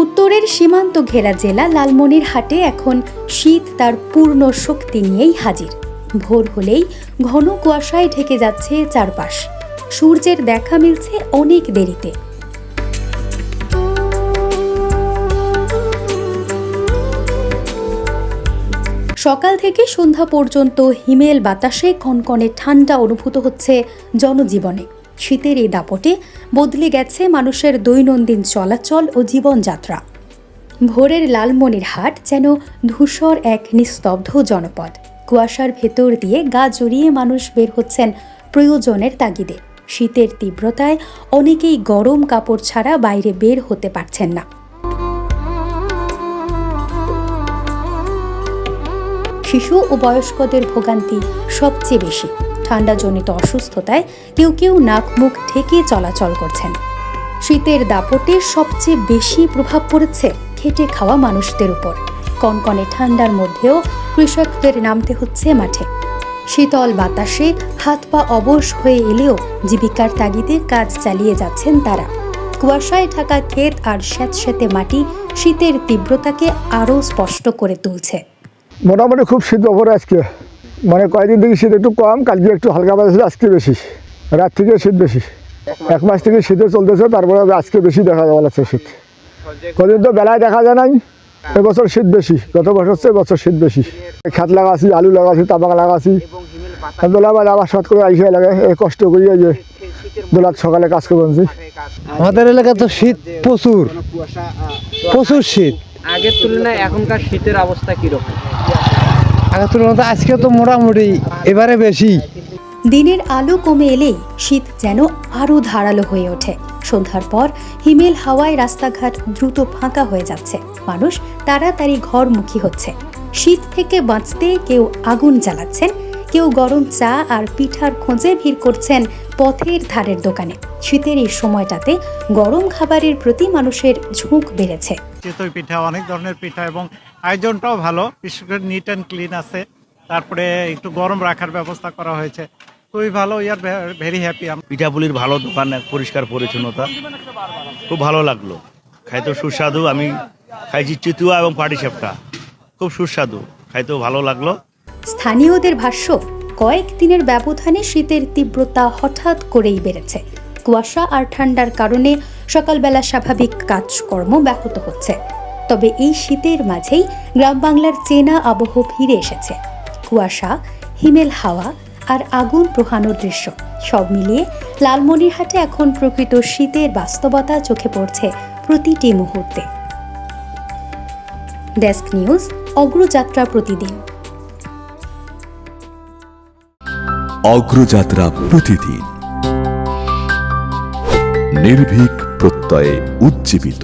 উত্তরের সীমান্ত ঘেরা জেলা লালমনিরহাটে এখন শীত তার পূর্ণ শক্তি নিয়েই হাজির। ভোর হলেই ঘন কুয়াশায় ঢেকে যাচ্ছে চারপাশ। সূর্যের দেখা মিলছে অনেক দেরিতে। সকাল থেকে সন্ধ্যা পর্যন্ত হিমেল বাতাসে কনকনে ঠান্ডা অনুভূত হচ্ছে জনজীবনে। শীতের এই দাপটে বদলে গেছে মানুষের দৈনন্দিন চলাচল ও জীবনযাত্রা। ভোরের লালমনিরহাট যেন ধূসর এক নিস্তব্ধ জনপদ। কুয়াশার ভেতর দিয়ে গা জড়িয়ে মানুষ বের হচ্ছেন প্রয়োজনের তাগিদে। শীতের তীব্রতায় অনেকেই গরম কাপড় ছাড়া বাইরে বের হতে পারছেন না। শিশু ও বয়স্কদের ভোগান্তি সবচেয়ে বেশি। ঠান্ডাজনিত অসুস্থতায় কেউ কেউ নাক মুখ ঢেকে চলাচল করছেন। শীতের দাপটে সবচেয়ে বেশি প্রভাব পড়েছে খেটে খাওয়া মানুষদের উপর। কনকনে ঠান্ডার মধ্যেও কৃষকদের নামতে হচ্ছে মাঠে। শীতল বাতাসে হাত পা অবশ হয়ে এলেও জীবিকার তাগিদে কাজ চালিয়ে যাচ্ছেন তারা। কুয়াশায় ঢাকা ক্ষেত আর স্যাঁতস্যাঁতে মাটি শীতের তীব্রতাকে আরও স্পষ্ট করে তুলছে। মোটামুটি খুব শীত ওপরে আজকে, কয়েকদিন থেকে শীত একটু কম, কালকে একটু হালকা বাতাস, আজকে বেশি, রাত থেকে শীত বেশি। এক মাস থেকে শীতে চলতেছে, তারপরে আজকে বেশি দেখা যাওয়া লাগছে শীত। কদিন তো বেলায় দেখা যায় নাই, এবছর শীত বেশি, গত বছর চেয়ে এবছর শীত বেশি। খাত লাগাছি, আলু লাগাছি, তামাক লাগাছি, দোলাবাদ আবার শর্ট করে আইসে লাগে, কষ্ট করি যে দোলাত সকালে কাজ করছি। আমাদের এলাকায় তো শীত প্রচুর প্রচুর শীত। আগের তুলনায় এখনকার শীতের অবস্থা কিরকম? আগের তুলনায় আজকে তো মোটামুটি এবারে বেশি। দিনের আলো কমে এলেই শীত যেন আরও ধারালো হয়ে ওঠে। সন্ধ্যার পর হিমেল হাওয়ায় রাস্তাঘাট দ্রুত ফাঁকা হয়ে যাচ্ছে। মানুষ তাড়াতাড়ি ঘরমুখী হচ্ছে। শীত থেকে বাঁচতে কেউ আগুন জ্বালাচ্ছেন, কেউ গরম চা আর পিঠার খোঁজে ভিড় করছেন পথের ধারের দোকানে। শীতের এই সময়টাতে গরম খাবারের প্রতি মানুষের ঝোঁক বেড়েছে। চিতই পিঠা, অনেক ধরনের পিঠা, এবং আয়োজনটাও ভালো, বিশেষ করে নিট অ্যান্ড ক্লিন আছে। তারপরে একটু গরম রাখার ব্যবস্থা করা হয়েছে, খুবই ভালো। We are very happy. পিঠাপুলির ভালো দোকান, পরিষ্কার পরিচ্ছন্নতা, খুব ভালো লাগলো। খাইতেও সুস্বাদু। আমি খাইছি চিতুয়া এবং পাটিসাপটা, খুব সুস্বাদু, খাইতেও ভালো লাগলো। স্থানীয়দের ভাষ্য, কয়েকদিনের ব্যবধানে শীতের তীব্রতা হঠাৎ করেই বেড়েছে। কুয়াশা আর ঠান্ডার কারণে সকালবেলা স্বাভাবিক কাজকর্ম ব্যাহত হচ্ছে। তবে এই শীতের মাঝেই গ্রাম বাংলার চেনা আবহ ফিরে এসেছে। কুয়াশা, হিমেল হাওয়া আর আগুন পোহানোর দৃশ্য সব মিলিয়ে লালমনিরহাটে এখন প্রকৃত শীতের বাস্তবতা চোখে পড়ছে প্রতিটি মুহূর্তে। ডেস্ক নিউজ, অগ্রযাত্রা প্রতিদিন। অগ্রযাত্রা প্রতিদিন, নির্ভীক প্রত্যয়ে উজ্জীবিত।